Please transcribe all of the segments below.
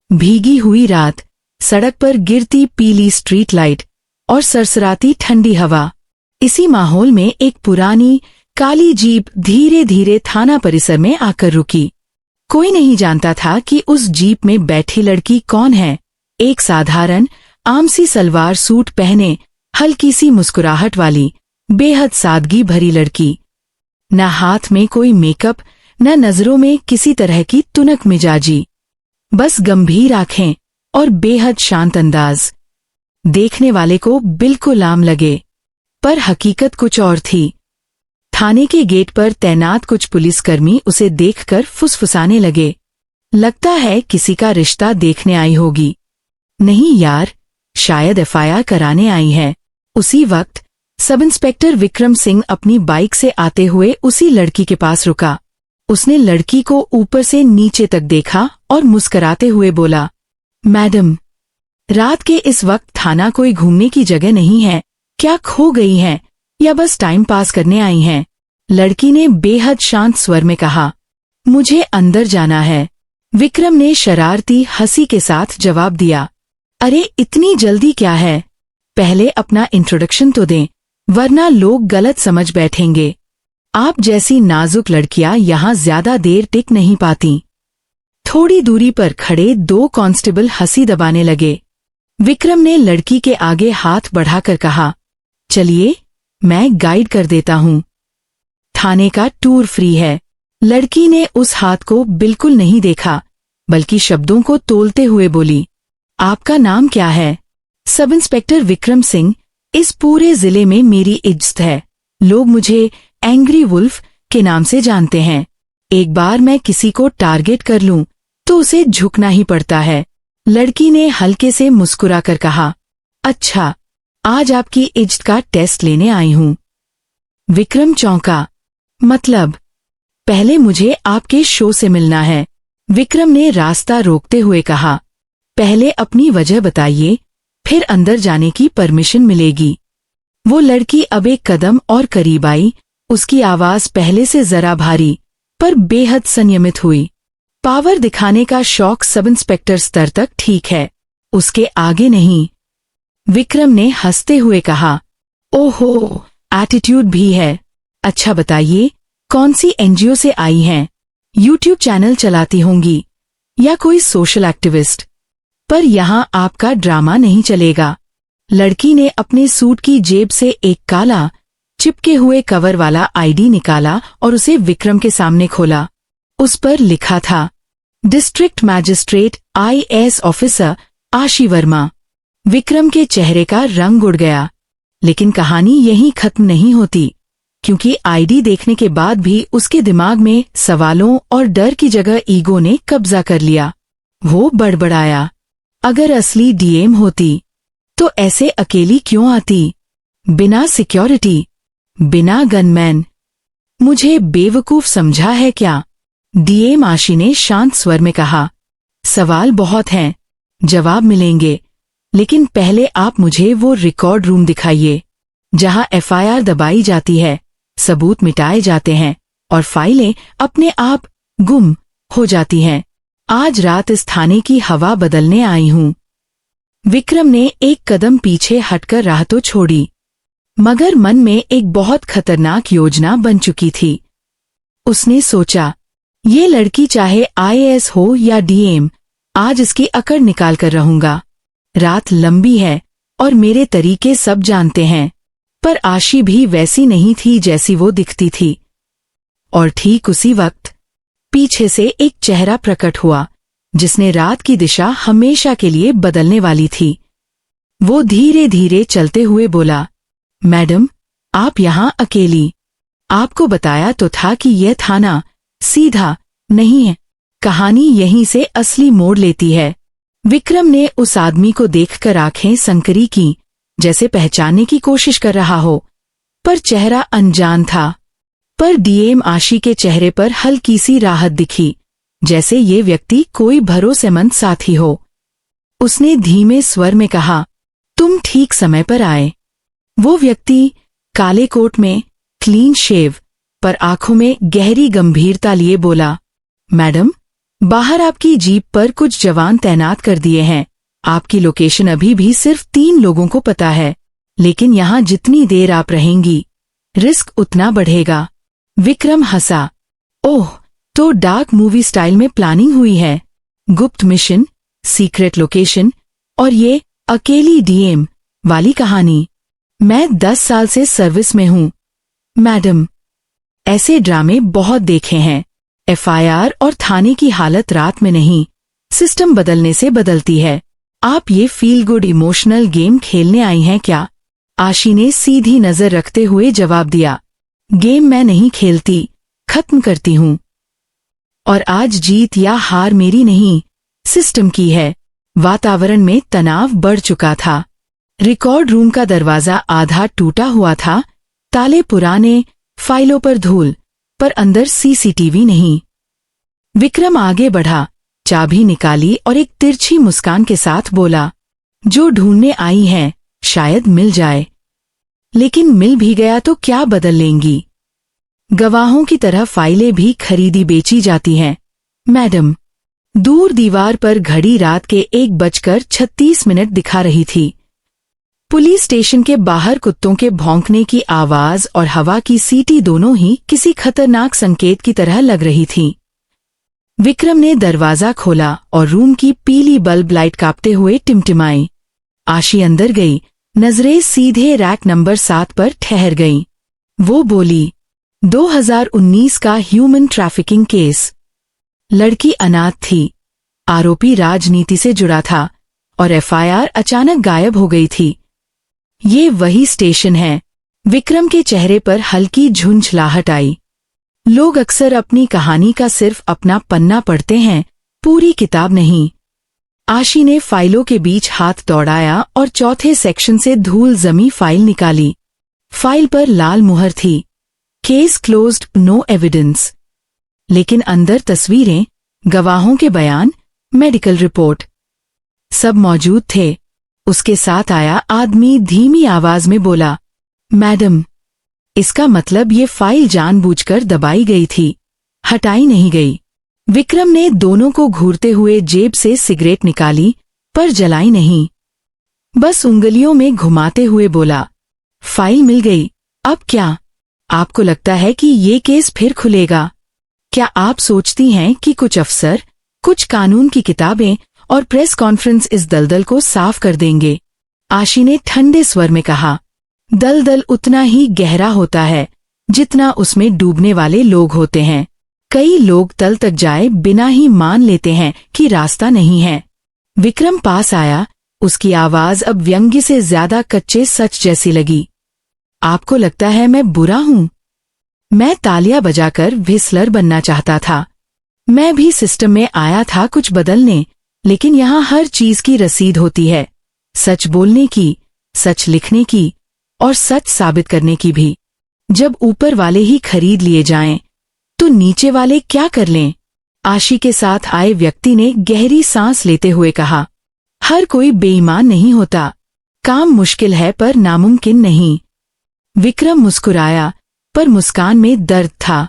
भीगी हुई रात, सड़क पर गिरती पीली स्ट्रीट लाइट और सरसराती ठंडी हवा। इसी माहौल में एक पुरानी काली जीप धीरे धीरे थाना परिसर में आकर रुकी। कोई नहीं जानता था कि उस जीप में बैठी लड़की कौन है। एक साधारण आमसी सलवार सूट पहने, हल्की सी मुस्कुराहट वाली, बेहद सादगी भरी लड़की। न हाथ में कोई मेकअप, न नजरों में किसी तरह की तुनक मिजाजी, बस गंभीर आंखें और बेहद शांत अंदाज। देखने वाले को बिल्कुल आम लगे, पर हकीकत कुछ और थी। थाने के गेट पर तैनात कुछ पुलिसकर्मी उसे देखकर फुसफुसाने लगे। लगता है किसी का रिश्ता देखने आई होगी। नहीं यार, शायद एफआईआर कराने आई है। उसी वक्त सब इंस्पेक्टर विक्रम सिंह अपनी बाइक से आते हुए उसी लड़की के पास रुका। उसने लड़की को ऊपर से नीचे तक देखा और मुस्कुराते हुए बोला, मैडम, रात के इस वक्त थाना कोई घूमने की जगह नहीं है। क्या खो गई हैं या बस टाइम पास करने आई हैं? लड़की ने बेहद शांत स्वर में कहा, मुझे अंदर जाना है। विक्रम ने शरारती हंसी के साथ जवाब दिया, अरे इतनी जल्दी क्या है? पहले अपना इंट्रोडक्शन तो दें, वरना लोग गलत समझ बैठेंगे। आप जैसी नाजुक लड़कियां यहाँ ज्यादा देर टिक नहीं पाती। थोड़ी दूरी पर खड़े दो कांस्टेबल हंसी दबाने लगे। विक्रम ने लड़की के आगे हाथ बढ़ाकर कहा, चलिए मैं गाइड कर देता हूँ। थाने का टूर फ्री है। लड़की ने उस हाथ को बिल्कुल नहीं देखा, बल्कि शब्दों को तोलते हुए बोली, आपका नाम क्या है? Sub inspector Vikram Singh. इस पूरे जिले में मेरी इज्जत है। लोग मुझे एंग्री वुल्फ के नाम से जानते हैं। एक बार मैं किसी को टारगेट कर लूं तो उसे झुकना ही पड़ता है। लड़की ने हल्के से मुस्कुराकर कहा, अच्छा, आज आपकी इज्जत का टेस्ट लेने आई हूं। विक्रम चौंका, मतलब? पहले मुझे आपके शो से मिलना है। विक्रम ने रास्ता रोकते हुए कहा, पहले अपनी वजह बताइए, फिर अंदर जाने की परमिशन मिलेगी। वो लड़की अब एक कदम और करीब आई। उसकी आवाज पहले से जरा भारी पर बेहद संयमित हुई। पावर दिखाने का शौक सब इंस्पेक्टर स्तर तक ठीक है, उसके आगे नहीं। विक्रम ने हंसते हुए कहा, ओहो, एटीट्यूड भी है। अच्छा बताइए, कौन सी एनजीओ से आई हैं? यूट्यूब चैनल चलाती होंगी या कोई सोशल एक्टिविस्ट? पर यहाँ आपका ड्रामा नहीं चलेगा। लड़की ने अपने सूट की जेब से एक काला चिपके हुए कवर वाला आईडी निकाला और उसे विक्रम के सामने खोला। उस पर लिखा था, डिस्ट्रिक्ट मैजिस्ट्रेट आईएएस ऑफिसर आशी वर्मा। विक्रम के चेहरे का रंग उड़ गया। लेकिन कहानी यहीं खत्म नहीं होती, क्योंकि आईडी देखने के बाद भी उसके दिमाग में सवालों और डर की जगह ईगो ने कब्जा कर लिया। वो बड़बड़ाया, अगर असली डीएम होती तो ऐसे अकेली क्यों आती, बिना सिक्योरिटी, बिना गनमैन? मुझे बेवकूफ समझा है क्या? डीएम आशी ने शांत स्वर में कहा, सवाल बहुत हैं, जवाब मिलेंगे, लेकिन पहले आप मुझे वो रिकॉर्ड रूम दिखाइए जहां एफआईआर दबाई जाती है, सबूत मिटाए जाते हैं और फाइलें अपने आप गुम हो जाती हैं। आज रात इस थाने की हवा बदलने आई हूं। विक्रम ने एक कदम पीछे हटकर राह तो छोड़ी, मगर मन में एक बहुत खतरनाक योजना बन चुकी थी। उसने सोचा, ये लड़की चाहे आईएएस हो या डीएम, आज इसकी अकड़ निकाल कर रहूंगा। रात लंबी है और मेरे तरीके सब जानते हैं, पर आशी भी वैसी नहीं थी जैसी वो दिखती थी। और ठीक उसी वक्त पीछे से एक चेहरा प्रकट हुआ, जिसने रात की दिशा हमेशा के लिए बदलने वाली थी। वो धीरे धीरे चलते हुए बोला, मैडम, आप यहाँ अकेली? आपको बताया तो था कि यह थाना सीधा नहीं है। कहानी यहीं से असली मोड़ लेती है। विक्रम ने उस आदमी को देखकर आंखें संकरी की, जैसे पहचानने की कोशिश कर रहा हो, पर चेहरा अनजान था। पर डीएम आशी के चेहरे पर हल्की सी राहत दिखी, जैसे ये व्यक्ति कोई भरोसेमंद साथी हो। उसने धीमे स्वर में कहा, तुम ठीक समय पर आए। वो व्यक्ति काले कोट में, क्लीन शेव, पर आंखों में गहरी गंभीरता लिए बोला, मैडम, बाहर आपकी जीप पर कुछ जवान तैनात कर दिए हैं। आपकी लोकेशन अभी भी सिर्फ 3 लोगों को पता है, लेकिन यहाँ जितनी देर आप रहेंगी रिस्क उतना बढ़ेगा। विक्रम हंसा। ओह, तो डार्क मूवी स्टाइल में प्लानिंग हुई है। गुप्त मिशन, सीक्रेट लोकेशन और ये अकेली डीएम वाली कहानी। मैं 10 साल से सर्विस में हूँ मैडम। ऐसे ड्रामे बहुत देखे हैं। एफआईआर और थाने की हालत रात में नहीं, सिस्टम बदलने से बदलती है। आप ये फील गुड इमोशनल गेम खेलने आई हैं क्या? आशी ने सीधी नजर रखते हुए जवाब दिया। गेम मैं नहीं खेलती, खत्म करती हूँ। और आज जीत या हार मेरी नहीं, सिस्टम की है। वातावरण में तनाव बढ़ चुका था। रिकॉर्ड रूम का दरवाजा आधा टूटा हुआ था, ताले पुराने, फाइलों पर धूल, पर अंदर सीसीटीवी नहीं। विक्रम आगे बढ़ा, चाबी निकाली और एक तिरछी मुस्कान के साथ बोला, जो ढूंढने आई हैं शायद मिल जाए। लेकिन मिल भी गया तो क्या बदल लेंगी? गवाहों की तरह फाइलें भी खरीदी बेची जाती हैं मैडम। दूर दीवार पर घड़ी रात के 1:36 दिखा रही थी। पुलिस स्टेशन के बाहर कुत्तों के भौंकने की आवाज और हवा की सीटी दोनों ही किसी खतरनाक संकेत की तरह लग रही थीं। विक्रम ने दरवाजा खोला और रूम की पीली बल्ब लाइट कांपते हुए टिमटिमाई। आशी अंदर गई, नजरें सीधे रैक नंबर 7 पर ठहर गईं। वो बोली, 2019 का ह्यूमन ट्रैफिकिंग केस। लड़की अनाथ थी, आरोपी राजनीति से जुड़ा था और एफआईआर अचानक गायब हो गई थी। ये वही स्टेशन है। विक्रम के चेहरे पर हल्की झुंझलाहट आई। लोग अक्सर अपनी कहानी का सिर्फ अपना पन्ना पढ़ते हैं, पूरी किताब नहीं। आशी ने फाइलों के बीच हाथ दौड़ाया और चौथे सेक्शन से धूल जमी फाइल निकाली। फाइल पर लाल मुहर थी, केस क्लोज्ड, नो एविडेंस। लेकिन अंदर तस्वीरें, गवाहों के बयान, मेडिकल रिपोर्ट, सब मौजूद थे। उसके साथ आया आदमी धीमी आवाज में बोला, मैडम, इसका मतलब ये फाइल जानबूझकर दबाई गई थी, हटाई नहीं गई। विक्रम ने दोनों को घूरते हुए जेब से सिगरेट निकाली, पर जलाई नहीं। बस उंगलियों में घुमाते हुए बोला, फाइल मिल गई, अब क्या? आपको लगता है कि ये केस फिर खुलेगा? क्या आप सोचती हैं कि कुछ अफसर, कुछ कानून की किताबें और प्रेस कॉन्फ्रेंस इस दलदल को साफ कर देंगे? आशी ने ठंडे स्वर में कहा, दलदल उतना ही गहरा होता है जितना उसमें डूबने वाले लोग होते हैं। कई लोग तल तक जाए बिना ही मान लेते हैं कि रास्ता नहीं है। विक्रम पास आया, उसकी आवाज अब व्यंग्य से ज्यादा कच्चे सच जैसी लगी। आपको लगता है मैं बुरा हूं? मैं तालियां बजाकर व्हिसलर बनना चाहता था। मैं भी सिस्टम में आया था कुछ बदलने, लेकिन यहाँ हर चीज की रसीद होती है, सच बोलने की, सच लिखने की और सच साबित करने की भी। जब ऊपर वाले ही खरीद लिए जाएं, तो नीचे वाले क्या कर लें? आशी के साथ आए व्यक्ति ने गहरी सांस लेते हुए कहा, हर कोई बेईमान नहीं होता। काम मुश्किल है पर नामुमकिन नहीं। विक्रम मुस्कुराया, पर मुस्कान में दर्द था।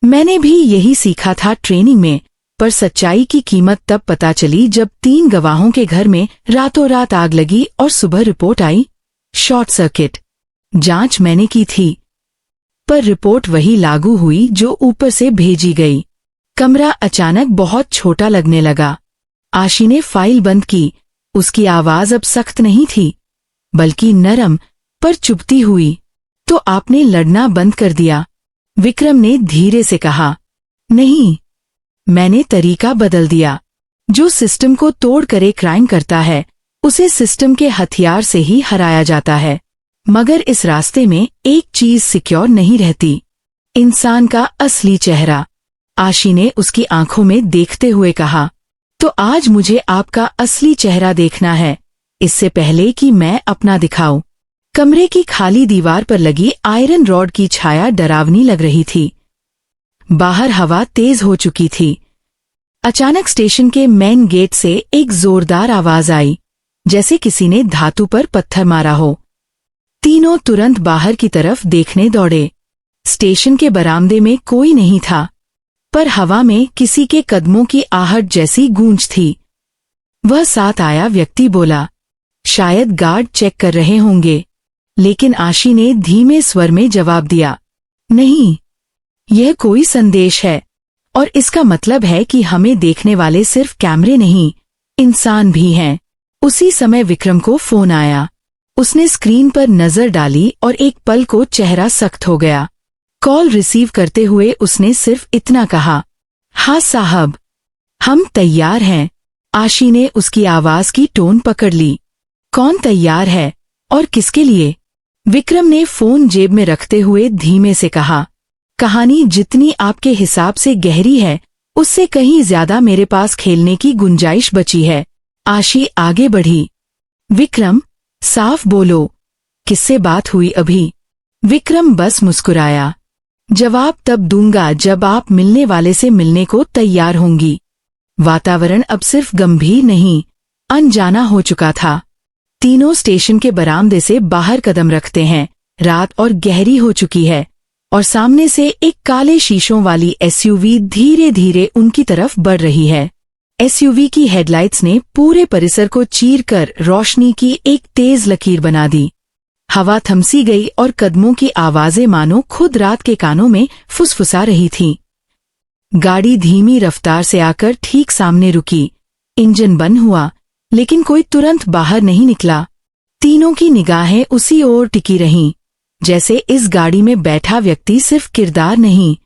मैंने भी यही सीखा था ट्रेनिंग में, पर सच्चाई की कीमत तब पता चली जब 3 गवाहों के घर में रातों रात आग लगी और सुबह रिपोर्ट आई, शॉर्ट सर्किट। जांच मैंने की थी, पर रिपोर्ट वही लागू हुई जो ऊपर से भेजी गई। कमरा अचानक बहुत छोटा लगने लगा। आशी ने फाइल बंद की। उसकी आवाज अब सख्त नहीं थी, बल्कि नरम पर चुभती हुई। तो आपने लड़ना बंद कर दिया? विक्रम ने धीरे से कहा। नहीं, मैंने तरीका बदल दिया। जो सिस्टम को तोड़ कर एक क्राइम करता है, उसे सिस्टम के हथियार से ही हराया जाता है। मगर इस रास्ते में एक चीज सिक्योर नहीं रहती, इंसान का असली चेहरा। आशी ने उसकी आंखों में देखते हुए कहा, तो आज मुझे आपका असली चेहरा देखना है, इससे पहले कि मैं अपना दिखाऊं। कमरे की खाली दीवार पर लगी आयरन रॉड की छाया डरावनी लग रही थी। बाहर हवा तेज हो चुकी थी। अचानक स्टेशन के मेन गेट से एक जोरदार आवाज आई, जैसे किसी ने धातु पर पत्थर मारा हो। तीनों तुरंत बाहर की तरफ देखने दौड़े। स्टेशन के बरामदे में कोई नहीं था। पर हवा में किसी के कदमों की आहट जैसी गूंज थी। वह साथ आया व्यक्ति बोला, शायद गार्ड चेक कर रहे होंगे। लेकिन आशी ने धीमे स्वर में जवाब दिया, नहीं, यह कोई संदेश है, और इसका मतलब है कि हमें देखने वाले सिर्फ कैमरे नहीं, इंसान भी हैं। उसी समय विक्रम को फोन आया। उसने स्क्रीन पर नजर डाली और एक पल को चेहरा सख्त हो गया। कॉल रिसीव करते हुए उसने सिर्फ इतना कहा, हाँ साहब, हम तैयार हैं। आशी ने उसकी आवाज की टोन पकड़ ली। कौन तैयार है और किसके लिए? विक्रम ने फोन जेब में रखते हुए धीमे से कहा, कहानी जितनी आपके हिसाब से गहरी है, उससे कहीं ज्यादा मेरे पास खेलने की गुंजाइश बची है। आशी आगे बढ़ी। विक्रम, साफ बोलो, किससे बात हुई अभी? विक्रम बस मुस्कुराया, जवाब तब दूंगा जब आप मिलने वाले से मिलने को तैयार होंगी। वातावरण अब सिर्फ गंभीर नहीं, अनजाना हो चुका था। तीनों स्टेशन के बरामदे से बाहर कदम रखते हैं। रात और गहरी हो चुकी है और सामने से एक काले शीशों वाली एसयूवी धीरे धीरे उनकी तरफ बढ़ रही है। एसयूवी की हेडलाइट्स ने पूरे परिसर को चीरकर रोशनी की एक तेज लकीर बना दी। हवा थमसी गई और कदमों की आवाजें मानो खुद रात के कानों में फुसफुसा रही थीं। गाड़ी धीमी रफ्तार से आकर ठीक सामने रुकी। इंजन बंद हुआ, लेकिन कोई तुरंत बाहर नहीं निकला। तीनों की निगाहें उसी ओर टिकी रहीं, जैसे इस गाड़ी में बैठा व्यक्ति सिर्फ किरदार नहीं,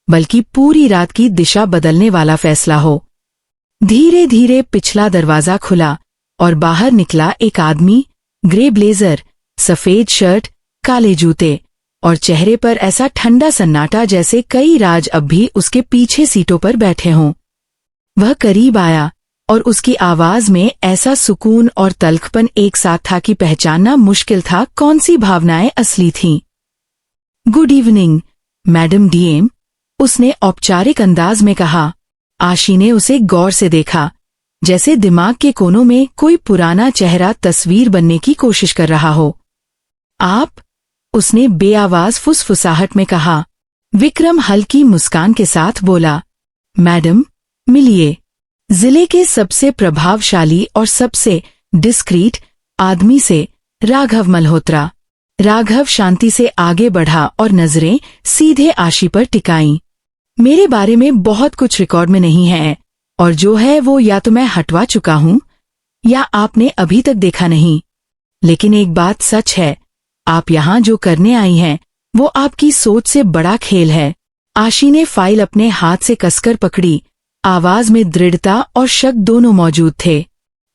बल्कि पूरी रात की दिशा बदलने वाला फैसला हो। धीरे धीरे पिछला दरवाजा खुला और बाहर निकला एक आदमी, ग्रे ब्लेजर, सफेद शर्ट, काले जूते और चेहरे पर ऐसा ठंडा सन्नाटा जैसे कई राज अब भी उसके पीछे सीटों पर बैठे हों। वह करीब आया और उसकी आवाज में ऐसा सुकून और तल्खपन एक साथ था कि पहचानना मुश्किल था कौन सी भावनाएं असली थीं। गुड इवनिंग, मैडम डीएम, उसने औपचारिक अंदाज में कहा। आशी ने उसे गौर से देखा, जैसे दिमाग के कोनों में कोई पुराना चेहरा तस्वीर बनने की कोशिश कर रहा हो। आप? उसने बेआवाज फुसफुसाहट में कहा। विक्रम हल्की मुस्कान के साथ बोला, मैडम, मिलिए, जिले के सबसे प्रभावशाली और सबसे डिस्क्रीट आदमी से, राघव मल्होत्रा। राघव शांति से आगे बढ़ा और नजरें सीधे आशी पर टिकाईं। मेरे बारे में बहुत कुछ रिकॉर्ड में नहीं है, और जो है वो या तो मैं हटवा चुका हूं या आपने अभी तक देखा नहीं। लेकिन एक बात सच है, आप यहां जो करने आई हैं वो आपकी सोच से बड़ा खेल है। आशी ने फाइल अपने हाथ से कसकर पकड़ी। आवाज में दृढ़ता और शक दोनों मौजूद थे।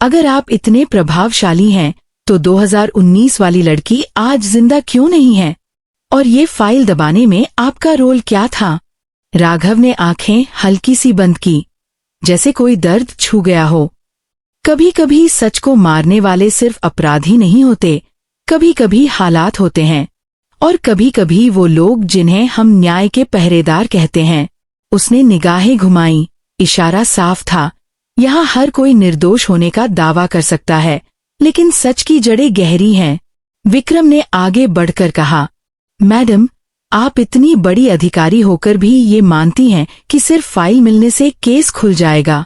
अगर आप इतने प्रभावशाली हैं तो 2019 वाली लड़की आज जिंदा क्यों नहीं है? और ये फाइल दबाने में आपका रोल क्या था? राघव ने आंखें हल्की सी बंद की, जैसे कोई दर्द छू गया हो। कभी कभी सच को मारने वाले सिर्फ अपराधी नहीं होते, कभी कभी हालात होते हैं, और कभी कभी वो लोग जिन्हें हम न्याय के पहरेदार कहते हैं। उसने निगाहें घुमाई। इशारा साफ था, यहाँ हर कोई निर्दोष होने का दावा कर सकता है, लेकिन सच की जड़ें गहरी हैं। विक्रम ने आगे बढ़कर कहा, मैडम, आप इतनी बड़ी अधिकारी होकर भी ये मानती हैं कि सिर्फ फाइल मिलने से केस खुल जाएगा।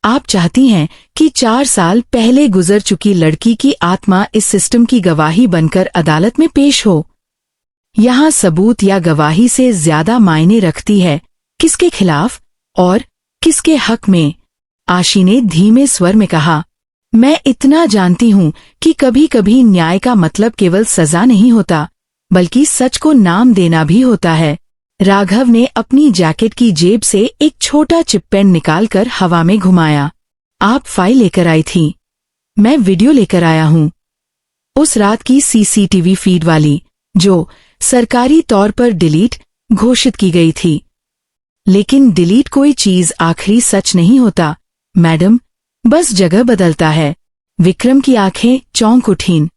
आप चाहती हैं कि 4 साल पहले गुजर चुकी लड़की की आत्मा इस सिस्टम की गवाही बनकर अदालत में पेश हो। यहाँ सबूत या गवाही से ज्यादा मायने रखती है किसके खिलाफ और किसके हक में। आशी ने धीमे स्वर में कहा, मैं इतना जानती हूँ कि कभी कभी न्याय का मतलब केवल सजा नहीं होता, बल्कि सच को नाम देना भी होता है। राघव ने अपनी जैकेट की जेब से एक छोटा चिप पेन निकालकर हवा में घुमाया। आप फाइल लेकर आई थी, मैं वीडियो लेकर आया हूँ। उस रात की सीसीटीवी फीड वाली, जो सरकारी तौर पर डिलीट घोषित की गई थी। लेकिन डिलीट कोई चीज आखिरी सच नहीं होता मैडम, बस जगह बदलता है। विक्रम की आंखें चौंक उठीं।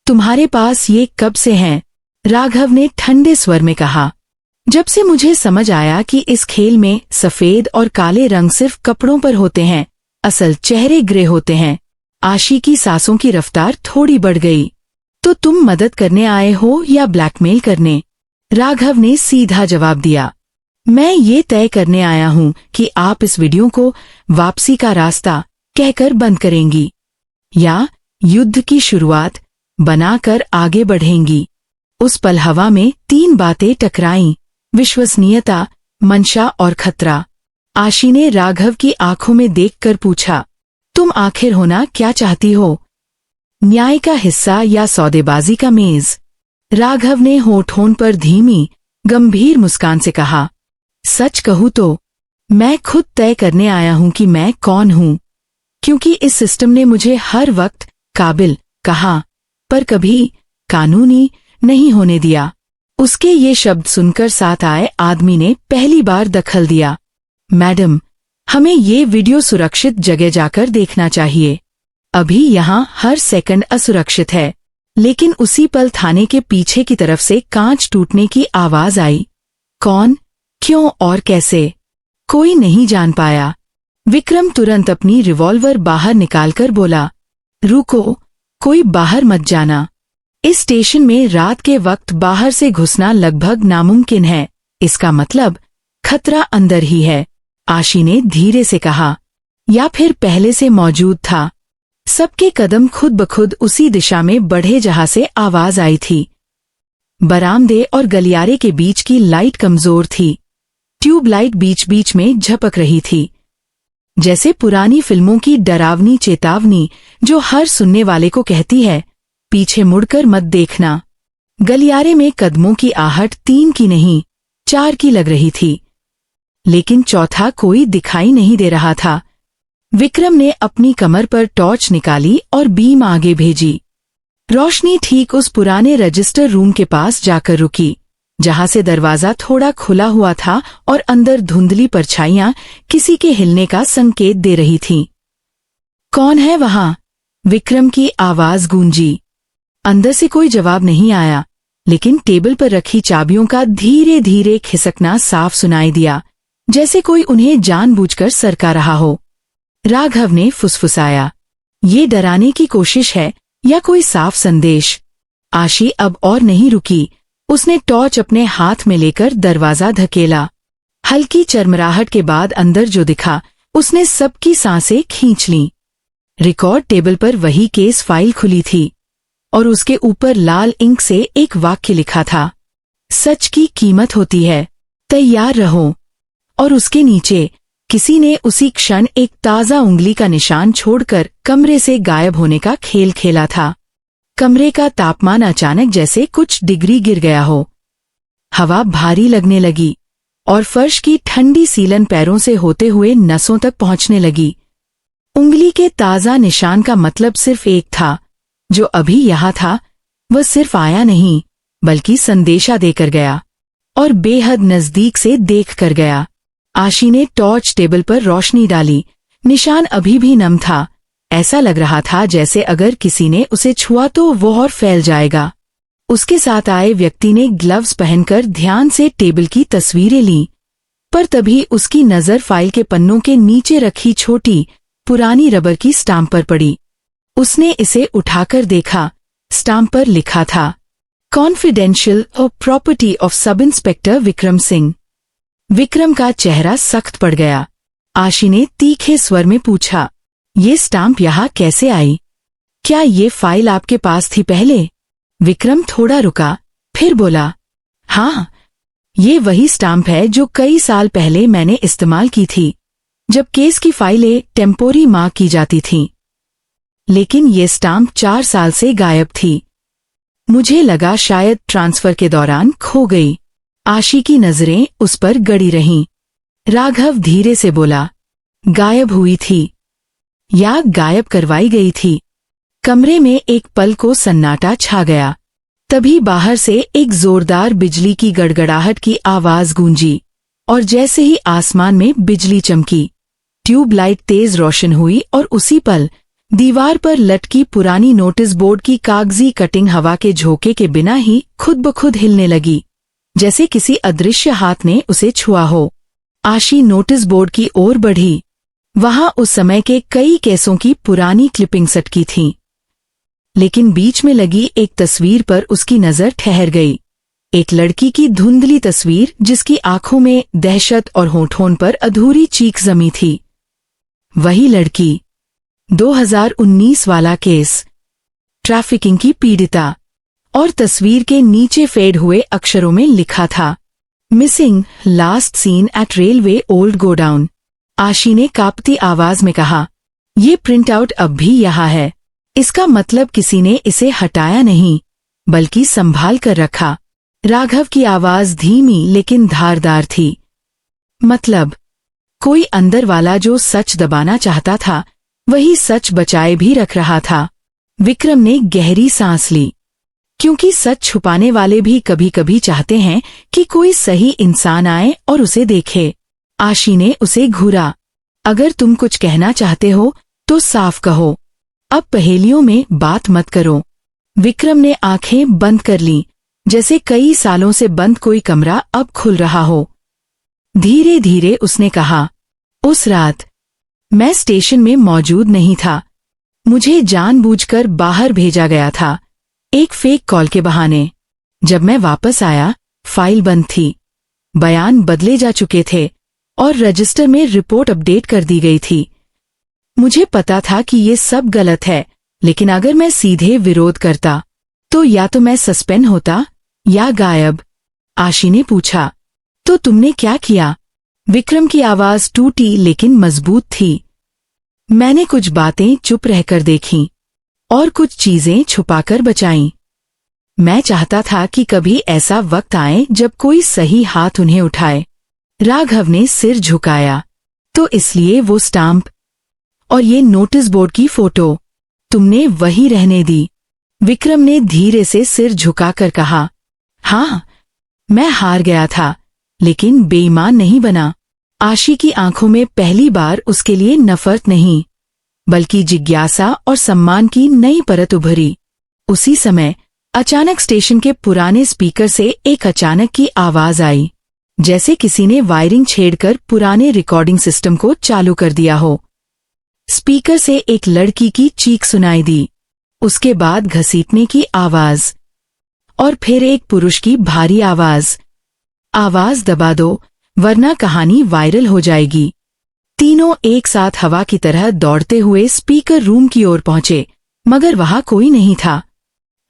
तुम्हारे पास ये कब से हैं? राघव ने ठंडे स्वर में कहा। जब से मुझे समझ आया कि इस खेल में सफेद और काले रंग सिर्फ कपड़ों पर होते हैं, असल चेहरे ग्रे होते हैं। आशी की सांसों की रफ्तार थोड़ी बढ़ गई। तो तुम मदद करने आए हो या ब्लैकमेल करने? राघव ने सीधा जवाब दिया। मैं ये तय करने आया हूँ कि आप इस वीडियो को वापसी का रास्ता कहकर बंद करेंगी या युद्ध की शुरुआत बनाकर आगे बढ़ेंगी। उस पल हवा में 3 बातें टकराईं, विश्वसनीयता, मंशा और खतरा। आशी ने राघव की आंखों में देखकर पूछा, तुम आखिर होना क्या चाहती हो, न्याय का हिस्सा या सौदेबाजी का मेज? राघव ने होठों पर धीमी गंभीर मुस्कान से कहा, सच कहूँ तो मैं खुद तय करने आया हूँ कि मैं कौन हूँ, क्योंकि इस सिस्टम ने मुझे हर वक्त काबिल कहा पर कभी कानूनी नहीं होने दिया। उसके ये शब्द सुनकर साथ आए आदमी ने पहली बार दखल दिया, मैडम, हमें ये वीडियो सुरक्षित जगह जाकर देखना चाहिए। अभी यहाँ हर सेकंड असुरक्षित है। लेकिन उसी पल थाने के पीछे की तरफ से कांच टूटने की आवाज आई। कौन, क्यों और कैसे, कोई नहीं जान पाया। विक्रम तुरंत अपनी रिवॉल्वर बाहर निकालकर बोला, रुको, कोई बाहर मत जाना। इस स्टेशन में रात के वक्त बाहर से घुसना लगभग नामुमकिन है। इसका मतलब खतरा अंदर ही है। आशी ने धीरे से कहा, या फिर पहले से मौजूद था। सबके कदम खुद ब खुद उसी दिशा में बढ़े जहां से आवाज आई थी। बरामदे और गलियारे के बीच की लाइट कमजोर थी। ट्यूबलाइट बीच बीच में झपक रही थी, जैसे पुरानी फिल्मों की डरावनी चेतावनी जो हर सुनने वाले को कहती है, पीछे मुड़कर मत देखना। गलियारे में कदमों की आहट 3 की नहीं 4 की लग रही थी, लेकिन चौथा कोई दिखाई नहीं दे रहा था। विक्रम ने अपनी कमर पर टॉर्च निकाली और बीम आगे भेजी। रोशनी ठीक उस पुराने रजिस्टर रूम के पास जाकर रुकी, जहां से दरवाजा थोड़ा खुला हुआ था और अंदर धुंधली परछाइयां किसी के हिलने का संकेत दे रही थीं। कौन है वहां? विक्रम की आवाज गूंजी। अंदर से कोई जवाब नहीं आया, लेकिन टेबल पर रखी चाबियों का धीरे धीरे खिसकना साफ सुनाई दिया, जैसे कोई उन्हें जानबूझकर सरका रहा हो। राघव ने फुसफुसाया, ये डराने की कोशिश है या कोई साफ संदेश? आशी अब और नहीं रुकी। उसने टॉर्च अपने हाथ में लेकर दरवाजा धकेला। हल्की चरमराहट के बाद अंदर जो दिखा, उसने सबकी सांसें खींच लीं। रिकॉर्ड टेबल पर वही केस फाइल खुली थी और उसके ऊपर लाल इंक से एक वाक्य लिखा था, सच की कीमत होती है, तैयार रहो। और उसके नीचे किसी ने उसी क्षण एक ताजा उंगली का निशान छोड़कर कमरे से गायब होने का खेल खेला था। कमरे का तापमान अचानक जैसे कुछ डिग्री गिर गया हो। हवा भारी लगने लगी और फर्श की ठंडी सीलन पैरों से होते हुए नसों तक पहुंचने लगी। उंगली के ताजा निशान का मतलब सिर्फ एक था, जो अभी यहाँ था वह सिर्फ आया नहीं, बल्कि संदेशा देकर गया और बेहद नजदीक से देख कर गया। आशी ने टॉर्च टेबल पर रोशनी डाली। निशान अभी भी नम था। ऐसा लग रहा था जैसे अगर किसी ने उसे छुआ तो वो और फैल जाएगा। उसके साथ आए व्यक्ति ने ग्लव्स पहनकर ध्यान से टेबल की तस्वीरें लीं, पर तभी उसकी नजर फाइल के पन्नों के नीचे रखी छोटी पुरानी रबर की स्टाम्प पर पड़ी। उसने इसे उठाकर देखा। स्टाम्प पर लिखा था, कॉन्फिडेंशियल और property of sub inspector Vikram Singh. Vikram का चेहरा सख्त पड़ गया। आशी ने तीखे स्वर में पूछा, ये स्टाम्प यहाँ कैसे आई? क्या ये फाइल आपके पास थी पहले? विक्रम थोड़ा रुका, फिर बोला, हाँ, ये वही स्टाम्प है जो कई साल पहले मैंने इस्तेमाल की थी, जब केस की फाइलें टेम्पोरी मार्क की जाती थीं। लेकिन ये स्टाम्प 4 साल से गायब थी। मुझे लगा शायद ट्रांसफर के दौरान खो गई। आशी की नजरें उस पर गड़ी रहीं। राघव धीरे से बोला, गायब हुई थी या गायब करवाई गई थी? कमरे में एक पल को सन्नाटा छा गया। तभी बाहर से एक जोरदार बिजली की गड़गड़ाहट की आवाज गूंजी और जैसे ही आसमान में बिजली चमकी, ट्यूबलाइट तेज रोशन हुई और उसी पल दीवार पर लटकी पुरानी नोटिस बोर्ड की कागजी कटिंग हवा के झोंके के बिना ही खुद ब खुद हिलने लगी, जैसे किसी अदृश्य हाथ ने उसे छुआ हो। आशी नोटिस बोर्ड की ओर बढ़ी। वहां उस समय के कई केसों की पुरानी क्लिपिंग सटकी थीं, लेकिन बीच में लगी एक तस्वीर पर उसकी नजर ठहर गई। एक लड़की की धुंधली तस्वीर जिसकी आंखों में दहशत और होठों पर अधूरी चीख जमी थी। वही लड़की, 2019 वाला केस, ट्रैफिकिंग की पीड़िता। और तस्वीर के नीचे फेड हुए अक्षरों में लिखा था, missing, last seen at railway old godown. Ashi ने कांपती आवाज में कहा, ये प्रिंट आउट अब भी यहाँ है। इसका मतलब किसी ने इसे हटाया नहीं, बल्कि संभाल कर रखा। राघव की आवाज धीमी लेकिन धारदार थी। मतलब, कोई अंदर वाला जो सच दबाना चाहता था, वही सच बचाए भी रख रहा था। विक्रम ने गहरी सांस ली, क्योंकि सच छुपाने वाले भी कभी कभी चाहते हैं कि कोई सही इंसान आए और उसे देखे। आशी ने उसे घूरा। अगर तुम कुछ कहना चाहते हो तो साफ कहो, अब पहेलियों में बात मत करो। विक्रम ने आंखें बंद कर लीं, जैसे कई सालों से बंद कोई कमरा अब खुल रहा हो। धीरे धीरे उसने कहा, उस रात मैं स्टेशन में मौजूद नहीं था। मुझे जानबूझकर बाहर भेजा गया था, एक फेक कॉल के बहाने। जब मैं वापस आया, फाइल बंद थी, बयान बदले जा चुके थे और रजिस्टर में रिपोर्ट अपडेट कर दी गई थी। मुझे पता था कि ये सब गलत है, लेकिन अगर मैं सीधे विरोध करता तो या तो मैं सस्पेंड होता या गायब। आशी ने पूछा, तो तुमने क्या किया? विक्रम की आवाज टूटी लेकिन मजबूत थी। मैंने कुछ बातें चुप रहकर देखीं और कुछ चीजें छुपाकर बचाईं। मैं चाहता था कि कभी ऐसा वक्त आए जब कोई सही हाथ उन्हें उठाए। राघव ने सिर झुकाया, तो इसलिए वो स्टाम्प और ये नोटिस बोर्ड की फोटो तुमने वही रहने दी? विक्रम ने धीरे से सिर झुकाकर कहा, हाँ, मैं हार गया था, लेकिन बेईमान नहीं बना। आशी की आंखों में पहली बार उसके लिए नफरत नहीं, बल्कि जिज्ञासा और सम्मान की नई परत उभरी। उसी समय अचानक स्टेशन के पुराने स्पीकर से एक अचानक की आवाज आई, जैसे किसी ने वायरिंग छेड़कर पुराने रिकॉर्डिंग सिस्टम को चालू कर दिया हो। स्पीकर से एक लड़की की चीख सुनाई दी, उसके बाद घसीटने की आवाज और फिर एक पुरुष की भारी आवाज, आवाज दबा दो वरना कहानी वायरल हो जाएगी। तीनों एक साथ हवा की तरह दौड़ते हुए स्पीकर रूम की ओर पहुंचे, मगर वहां कोई नहीं था।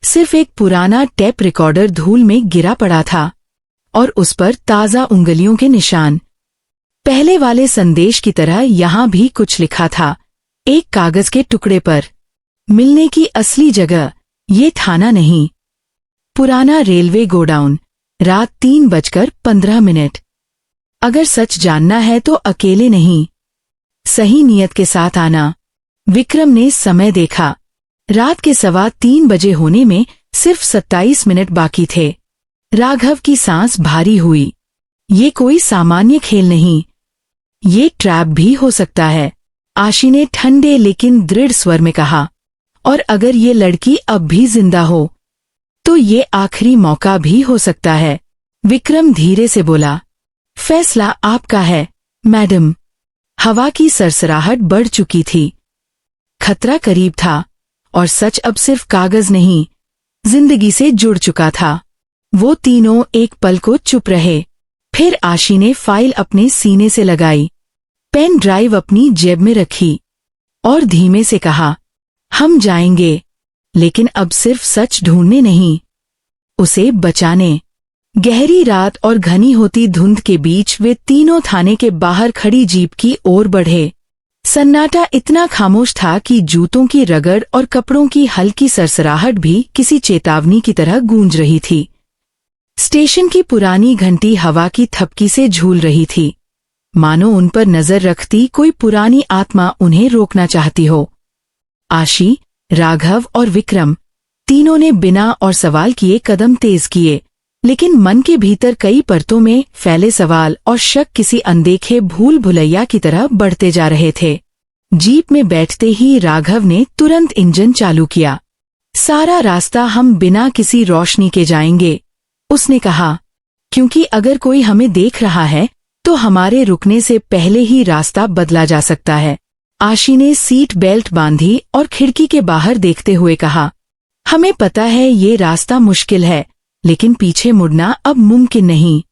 सिर्फ एक पुराना टेप रिकॉर्डर धूल में गिरा पड़ा था और उस पर ताजा उंगलियों के निशान। पहले वाले संदेश की तरह यहां भी कुछ लिखा था, एक कागज के टुकड़े पर, मिलने की असली जगह, ये थाना नहीं, पुराना रेलवे गोडाउन, रात 3:15। अगर सच जानना है तो अकेले नहीं, सही नियत के साथ आना। विक्रम ने समय देखा, रात के 3:15 बजे होने में सिर्फ 27 मिनट बाकी थे। राघव की सांस भारी हुई। ये कोई सामान्य खेल नहीं, ये ट्रैप भी हो सकता है। आशी ने ठंडे लेकिन दृढ़ स्वर में कहा, और अगर ये लड़की अब भी जिंदा हो तो ये आखिरी मौका भी हो सकता है। विक्रम धीरे से बोला, फैसला आपका है मैडम। हवा की सरसराहट बढ़ चुकी थी, खतरा करीब था और सच अब सिर्फ कागज नहीं, जिंदगी से जुड़ चुका था। वो तीनों एक पल को चुप रहे। फिर आशी ने फाइल अपने सीने से लगाई, पेन ड्राइव अपनी जेब में रखी और धीमे से कहा, हम जाएंगे, लेकिन अब सिर्फ सच ढूंढने नहीं, उसे बचाने। गहरी रात और घनी होती धुंध के बीच वे तीनों थाने के बाहर खड़ी जीप की ओर बढ़े। सन्नाटा इतना खामोश था कि जूतों की रगड़ और कपड़ों की हल्की सरसराहट भी किसी चेतावनी की तरह गूंज रही थी। स्टेशन की पुरानी घंटी हवा की थपकी से झूल रही थी, मानो उन पर नजर रखती कोई पुरानी आत्मा उन्हें रोकना चाहती हो। आशी, राघव और विक्रम तीनों ने बिना और सवाल किए कदम तेज किए, लेकिन मन के भीतर कई परतों में फैले सवाल और शक किसी अनदेखे भूल भुलैया की तरह बढ़ते जा रहे थे। जीप में बैठते ही राघव ने तुरंत इंजन चालू किया। सारा रास्ता हम बिना किसी रोशनी के जाएंगे, उसने कहा, क्योंकि अगर कोई हमें देख रहा है तो हमारे रुकने से पहले ही रास्ता बदला जा सकता है। आशी ने सीट बेल्ट बांधी और खिड़की के बाहर देखते हुए कहा, हमें पता है ये रास्ता मुश्किल है, लेकिन पीछे मुड़ना अब मुमकिन नहीं।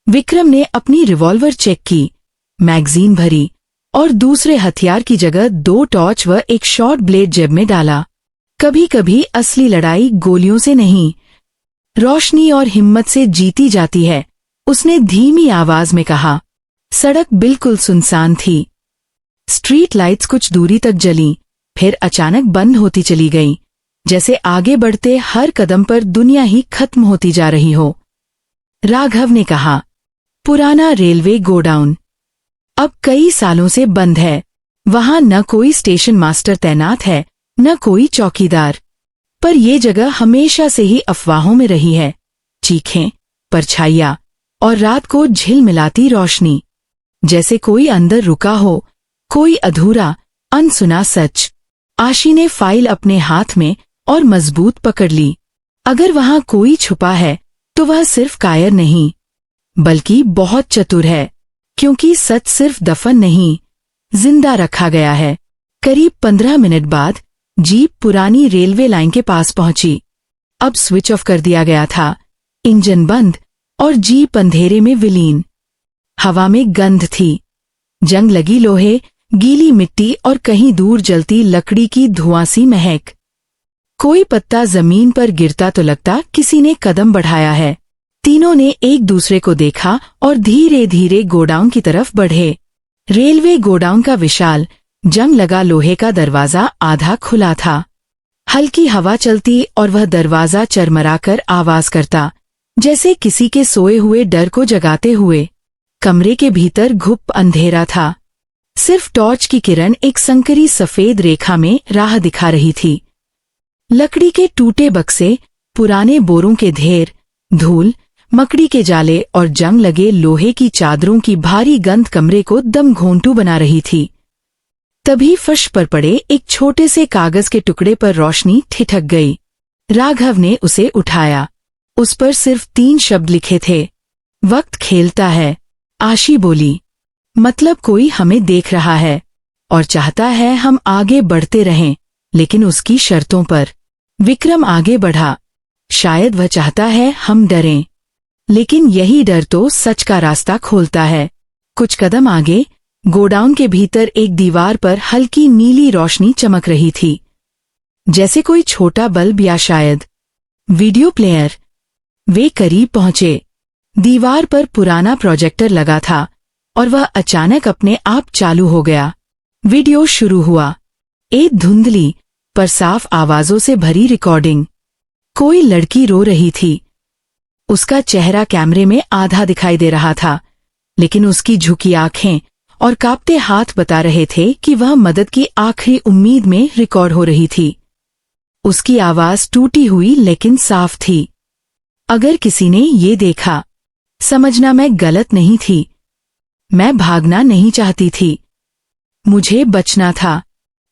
विक्रम ने अपनी रिवॉल्वर चेक की, मैगजीन भरी और दूसरे हथियार की जगह 2 टॉर्च व एक शॉर्ट ब्लेड जेब में डाला। कभी कभी असली लड़ाई गोलियों से नहीं, रोशनी और हिम्मत से जीती जाती है, उसने धीमी आवाज में कहा। सड़क बिल्कुल सुनसान थी। स्ट्रीट लाइट्स कुछ दूरी तक जलीं, फिर अचानक बंद होती चली गईं, जैसे आगे बढ़ते हर कदम पर दुनिया ही खत्म होती जा रही हो। राघव ने कहा, पुराना रेलवे गोडाउन अब कई सालों से बंद है। वहां न कोई स्टेशन मास्टर तैनात है, न कोई चौकीदार। पर ये जगह हमेशा से ही अफवाहों में रही है। चीखें, परछाइयां और रात को झिलमिलाती रोशनी, जैसे कोई अंदर रुका हो, कोई अधूरा अनसुना सच। आशी ने फाइल अपने हाथ में और मजबूत पकड़ ली। अगर वहां कोई छुपा है तो वह सिर्फ कायर नहीं, बल्कि बहुत चतुर है, क्योंकि सच सिर्फ दफन नहीं, जिंदा रखा गया है। करीब 15 मिनट बाद जीप पुरानी रेलवे लाइन के पास पहुंची। अब स्विच ऑफ कर दिया गया था, इंजन बंद और जीप अंधेरे में विलीन। हवा में गंध थी, जंग लगी लोहे, गीली मिट्टी और कहीं दूर जलती लकड़ी की धुआंसी महक। कोई पत्ता जमीन पर गिरता तो लगता किसी ने कदम बढ़ाया है। तीनों ने एक दूसरे को देखा और धीरे धीरे गोडाउन की तरफ बढ़े। रेलवे गोडाउन का विशाल जंग लगा लोहे का दरवाजा आधा खुला था। हल्की हवा चलती और वह दरवाजा चरमराकर आवाज करता, जैसे किसी के सोए हुए डर को जगाते हुए। कमरे के भीतर घुप अंधेरा था, सिर्फ टॉर्च की किरण एक संकरी सफेद रेखा में राह दिखा रही थी। लकड़ी के टूटे बक्से, पुराने बोरों के ढेर, धूल, मकड़ी के जाले और जंग लगे लोहे की चादरों की भारी गंध कमरे को दम घोंटू बना रही थी। तभी फर्श पर पड़े एक छोटे से कागज के टुकड़े पर रोशनी ठिठक गई। राघव ने उसे उठाया। उस पर सिर्फ 3 शब्द लिखे थे, वक्त खेलता है। आशी बोली, मतलब कोई हमें देख रहा है और चाहता है हम आगे बढ़ते रहें, लेकिन उसकी शर्तों पर। विक्रम आगे बढ़ा। शायद वह चाहता है हम डरें, लेकिन यही डर तो सच का रास्ता खोलता है। कुछ कदम आगे गोडाउन के भीतर एक दीवार पर हल्की नीली रोशनी चमक रही थी, जैसे कोई छोटा बल्ब या शायद वीडियो प्लेयर। वे करीब पहुंचे। दीवार पर पुराना प्रोजेक्टर लगा था और वह अचानक अपने आप चालू हो गया। वीडियो शुरू हुआ। एक धुंधली पर साफ आवाजों से भरी रिकॉर्डिंग। कोई लड़की रो रही थी। उसका चेहरा कैमरे में आधा दिखाई दे रहा था, लेकिन उसकी झुकी आंखें और कांपते हाथ बता रहे थे कि वह मदद की आखिरी उम्मीद में रिकॉर्ड हो रही थी। उसकी आवाज टूटी हुई लेकिन साफ थी। अगर किसी ने ये देखा, समझना मैं गलत नहीं थी। मैं भागना नहीं चाहती थी, मुझे बचना था।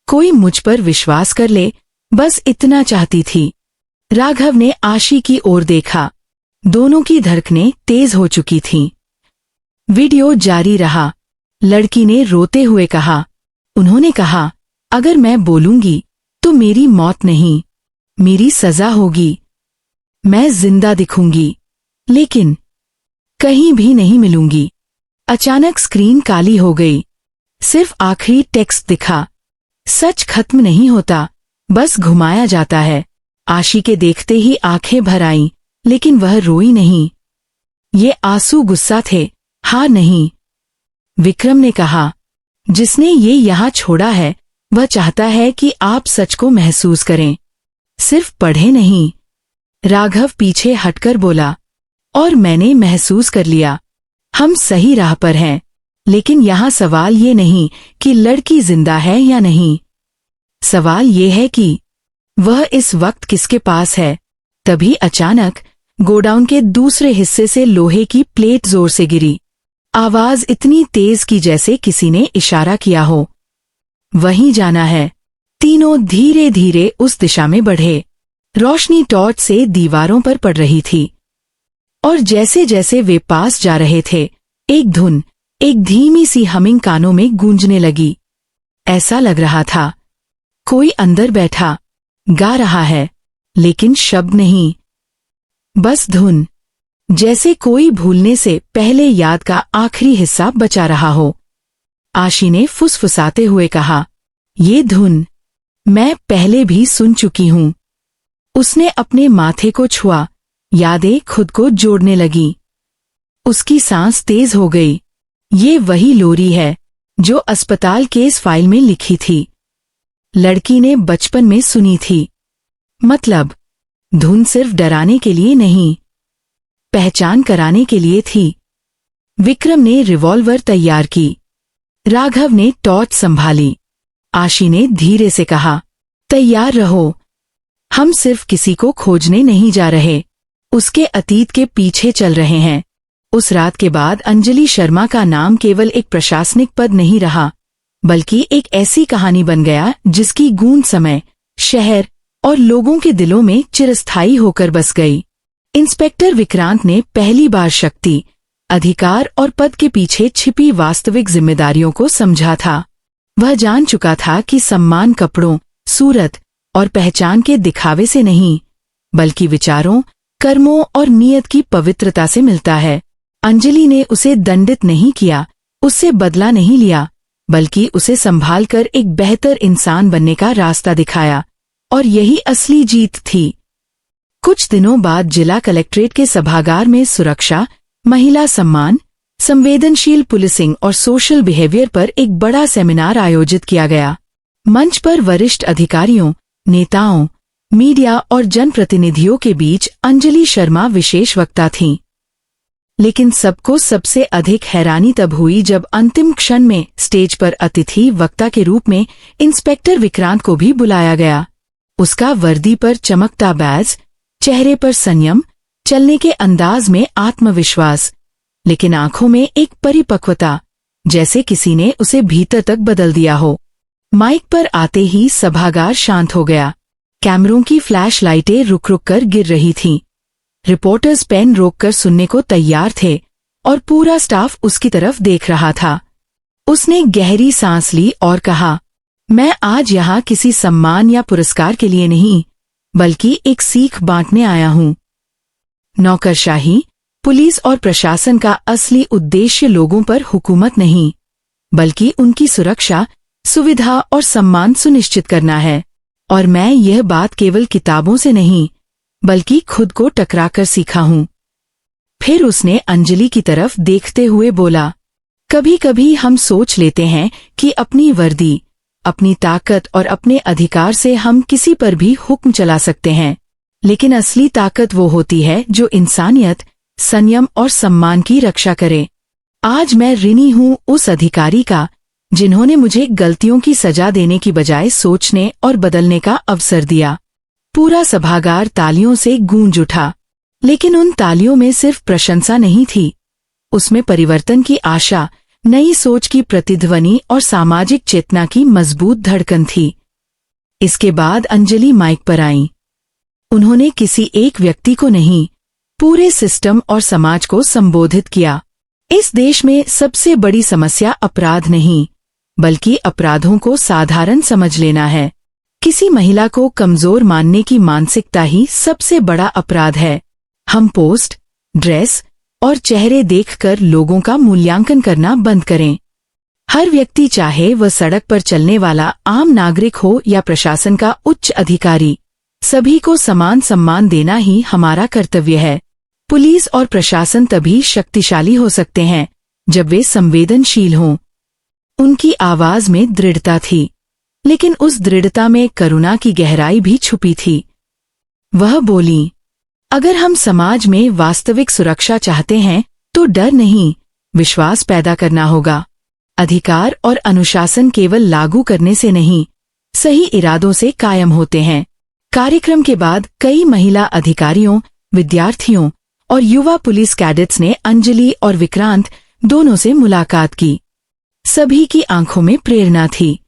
कोई मुझ पर विश्वास कर ले, बस इतना चाहती थी। राघव ने आशी की ओर देखा। दोनों की धड़कनें तेज हो चुकी थीं। वीडियो जारी रहा। लड़की ने रोते हुए कहा, उन्होंने कहा, अगर मैं बोलूंगी तो मेरी मौत नहीं, मेरी सजा होगी। मैं जिंदा दिखूंगी, लेकिन कहीं भी नहीं मिलूंगी। अचानक स्क्रीन काली हो गई। सिर्फ आखिरी टेक्स्ट दिखा, सच खत्म नहीं होता, बस घुमाया जाता है। आशी के देखते ही आंखें भर आईं, लेकिन वह रोई नहीं। ये आंसू गुस्सा थे, हार नहीं। विक्रम ने कहा, जिसने ये यहाँ छोड़ा है वह चाहता है कि आप सच को महसूस करें, सिर्फ पढ़े नहीं। राघव पीछे हटकर बोला, और मैंने महसूस कर लिया। हम सही राह पर हैं, लेकिन यहाँ सवाल ये नहीं कि लड़की जिंदा है या नहीं। सवाल ये है कि वह इस वक्त किसके पास है। तभी अचानक गोडाउन के दूसरे हिस्से से लोहे की प्लेट जोर से गिरी। आवाज इतनी तेज की जैसे किसी ने इशारा किया हो। वहीं जाना है। तीनों धीरे धीरे उस दिशा में बढ़े। रोशनी टॉर्च से दीवारों पर पड़ रही थी, और जैसे जैसे वे पास जा रहे थे, एक धुन, एक धीमी सी हमिंग कानों में गूंजने लगी। ऐसा लग रहा था कोई अंदर बैठा गा रहा है, लेकिन शब्द नहीं। बस धुन, जैसे कोई भूलने से पहले याद का आखिरी हिस्सा बचा रहा हो। आशी ने फुसफुसाते हुए कहा, ये धुन मैं पहले भी सुन चुकी हूं। उसने अपने माथे को छुआ, यादें खुद को जोड़ने लगी। उसकी सांस तेज हो गई। ये वही लोरी है जो अस्पताल केस फाइल में लिखी थी। लड़की ने बचपन में सुनी थी। मतलब धुन सिर्फ डराने के लिए नहीं, पहचान कराने के लिए थी। विक्रम ने रिवॉल्वर तैयार की। राघव ने टॉर्च संभाली। आशी ने धीरे से कहा, तैयार रहो। हम सिर्फ किसी को खोजने नहीं जा रहे, उसके अतीत के पीछे चल रहे हैं। उस रात के बाद अंजलि शर्मा का नाम केवल एक प्रशासनिक पद नहीं रहा, बल्कि एक ऐसी कहानी बन गया जिसकी गूंज समय, शहर और लोगों के दिलों में चिरस्थायी होकर बस गई। इंस्पेक्टर विक्रांत ने पहली बार शक्ति, अधिकार और पद के पीछे छिपी वास्तविक जिम्मेदारियों को समझा था। वह जान चुका था कि सम्मान कपड़ों, सूरत और पहचान के दिखावे से नहीं, बल्कि विचारों, कर्मों और नियत की पवित्रता से मिलता है। अंजलि ने उसे दंडित नहीं किया, उससे बदला नहीं लिया, बल्कि उसे संभालकर एक बेहतर इंसान बनने का रास्ता दिखाया, और यही असली जीत थी। कुछ दिनों बाद जिला कलेक्ट्रेट के सभागार में सुरक्षा, महिला सम्मान, संवेदनशील पुलिसिंग और सोशल बिहेवियर पर एक बड़ा सेमिनार आयोजित किया गया। मंच पर वरिष्ठ अधिकारियों, नेताओं, मीडिया और जनप्रतिनिधियों के बीच अंजलि शर्मा विशेष वक्ता थीं। लेकिन सबको सबसे अधिक हैरानी तब हुई जब अंतिम क्षण में स्टेज पर अतिथि वक्ता के रूप में इंस्पेक्टर विक्रांत को भी बुलाया गया। उसका वर्दी पर चमकता बैज, चेहरे पर संयम, चलने के अंदाज में आत्मविश्वास, लेकिन आंखों में एक परिपक्वता, जैसे किसी ने उसे भीतर तक बदल दिया हो। माइक पर आते ही सभागार शांत हो गया। कैमरों की फ्लैश लाइटें रुक रुक कर गिर रही थीं। रिपोर्टर्स पेन रोककर सुनने को तैयार थे और पूरा स्टाफ उसकी तरफ देख रहा था। उसने गहरी सांस ली और कहा, मैं आज यहाँ किसी सम्मान या पुरस्कार के लिए नहीं, बल्कि एक सीख बांटने आया हूँ। नौकरशाही, पुलिस और प्रशासन का असली उद्देश्य लोगों पर हुकूमत नहीं, बल्कि उनकी सुरक्षा, सुविधा और सम्मान सुनिश्चित करना है। और मैं यह बात केवल किताबों से नहीं, बल्कि खुद को टकराकर सीखा हूँ। फिर उसने अंजलि की तरफ देखते हुए बोला, कभी कभी हम सोच लेते हैं कि अपनी वर्दी, अपनी ताकत और अपने अधिकार से हम किसी पर भी हुक्म चला सकते हैं, लेकिन असली ताकत वो होती है जो इंसानियत, संयम और सम्मान की रक्षा करे। आज मैं ऋणी हूँ उस अधिकारी का जिन्होंने मुझे गलतियों की सजा देने की बजाय सोचने और बदलने का अवसर दिया। पूरा सभागार तालियों से गूंज उठा, लेकिन उन तालियों में सिर्फ प्रशंसा नहीं थी, उसमें परिवर्तन की आशा, नई सोच की प्रतिध्वनि और सामाजिक चेतना की मजबूत धड़कन थी। इसके बाद अंजलि माइक पर आईं। उन्होंने किसी एक व्यक्ति को नहीं, पूरे सिस्टम और समाज को संबोधित किया। इस देश में सबसे बड़ी समस्या अपराध नहीं, बल्कि अपराधों को साधारण समझ लेना है। किसी महिला को कमजोर मानने की मानसिकता ही सबसे बड़ा अपराध है। हम पोस्ट, ड्रेस और चेहरे देखकर लोगों का मूल्यांकन करना बंद करें। हर व्यक्ति, चाहे वह सड़क पर चलने वाला आम नागरिक हो या प्रशासन का उच्च अधिकारी, सभी को समान सम्मान देना ही हमारा कर्तव्य है। पुलिस और प्रशासन तभी शक्तिशाली हो सकते हैं जब वे संवेदनशील हों। उनकी आवाज में दृढ़ता थी, लेकिन उस दृढ़ता में करुणा की गहराई भी छुपी थी। वह बोली, अगर हम समाज में वास्तविक सुरक्षा चाहते हैं तो डर नहीं, विश्वास पैदा करना होगा। अधिकार और अनुशासन केवल लागू करने से नहीं, सही इरादों से कायम होते हैं। कार्यक्रम के बाद कई महिला अधिकारियों, विद्यार्थियों और युवा पुलिस कैडेट्स ने अंजलि और विक्रांत दोनों से मुलाकात की। सभी की आंखों में प्रेरणा थी।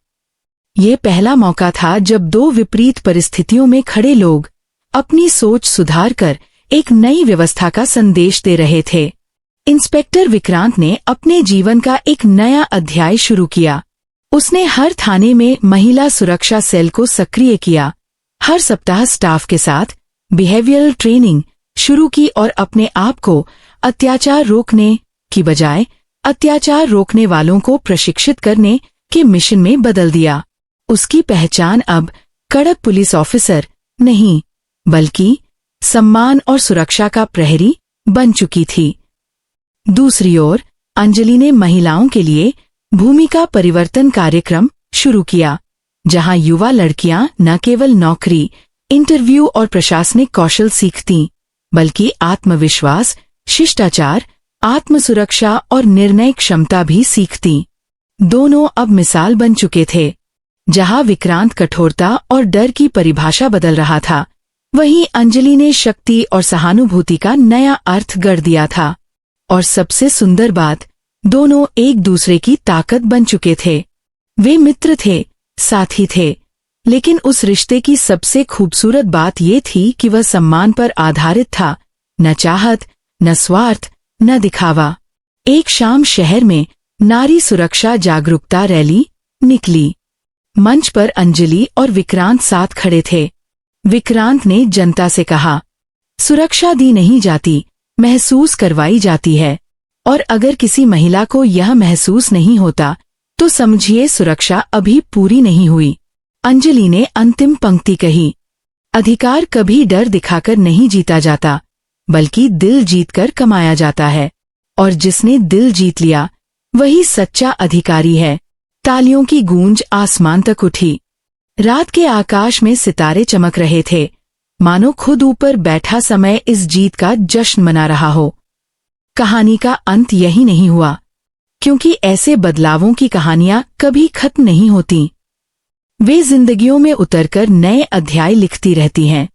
ये पहला मौका था जब दो विपरीत परिस्थितियों में खड़े लोग अपनी सोच सुधारकर एक नई व्यवस्था का संदेश दे रहे थे। इंस्पेक्टर विक्रांत ने अपने जीवन का एक नया अध्याय शुरू किया। उसने हर थाने में महिला सुरक्षा सेल को सक्रिय किया। हर सप्ताह स्टाफ के साथ बिहेवियरल ट्रेनिंग, शुरू की और अपने आप को अत्याचार रोकने की बजाय अत्याचार रोकने वालों को प्रशिक्षित करने के मिशन में बदल दिया। उसकी पहचान अब कड़क पुलिस ऑफिसर नहीं बल्कि सम्मान और सुरक्षा का प्रहरी बन चुकी थी। दूसरी ओर अंजलि ने महिलाओं के लिए भूमिका परिवर्तन कार्यक्रम शुरू किया, जहां युवा लड़कियां न केवल नौकरी, इंटरव्यू और प्रशासनिक कौशल सीखतीं, बल्कि आत्मविश्वास, शिष्टाचार, आत्मसुरक्षा और निर्णय क्षमता भी सीखतीं। दोनों अब मिसाल बन चुके थे। जहां विक्रांत कठोरता और डर की परिभाषा बदल रहा था, वहीं अंजलि ने शक्ति और सहानुभूति का नया अर्थ गढ़ दिया था। और सबसे सुंदर बात, दोनों एक दूसरे की ताकत बन चुके थे। वे मित्र थे, साथी थे, लेकिन उस रिश्ते की सबसे खूबसूरत बात ये थी कि वह सम्मान पर आधारित था, न चाहत, न स्वार्थ, न दिखावा। एक शाम शहर में नारी सुरक्षा जागरूकता रैली निकली। मंच पर अंजलि और विक्रांत साथ खड़े थे। विक्रांत ने जनता से कहा, सुरक्षा दी नहीं जाती, महसूस करवाई जाती है, और अगर किसी महिला को यह महसूस नहीं होता तो समझिए सुरक्षा अभी पूरी नहीं हुई। अंजलि ने अंतिम पंक्ति कही, अधिकार कभी डर दिखाकर नहीं जीता जाता, बल्कि दिल जीतकर कमाया जाता है, और जिसने दिल जीत लिया वही सच्चा अधिकारी है। तालियों की गूंज आसमान तक उठी। रात के आकाश में सितारे चमक रहे थे, मानो खुद ऊपर बैठा समय इस जीत का जश्न मना रहा हो। कहानी का अंत यही नहीं हुआ, क्योंकि ऐसे बदलावों की कहानियां कभी खत्म नहीं होती। वे जिंदगियों में उतरकर नए अध्याय लिखती रहती हैं।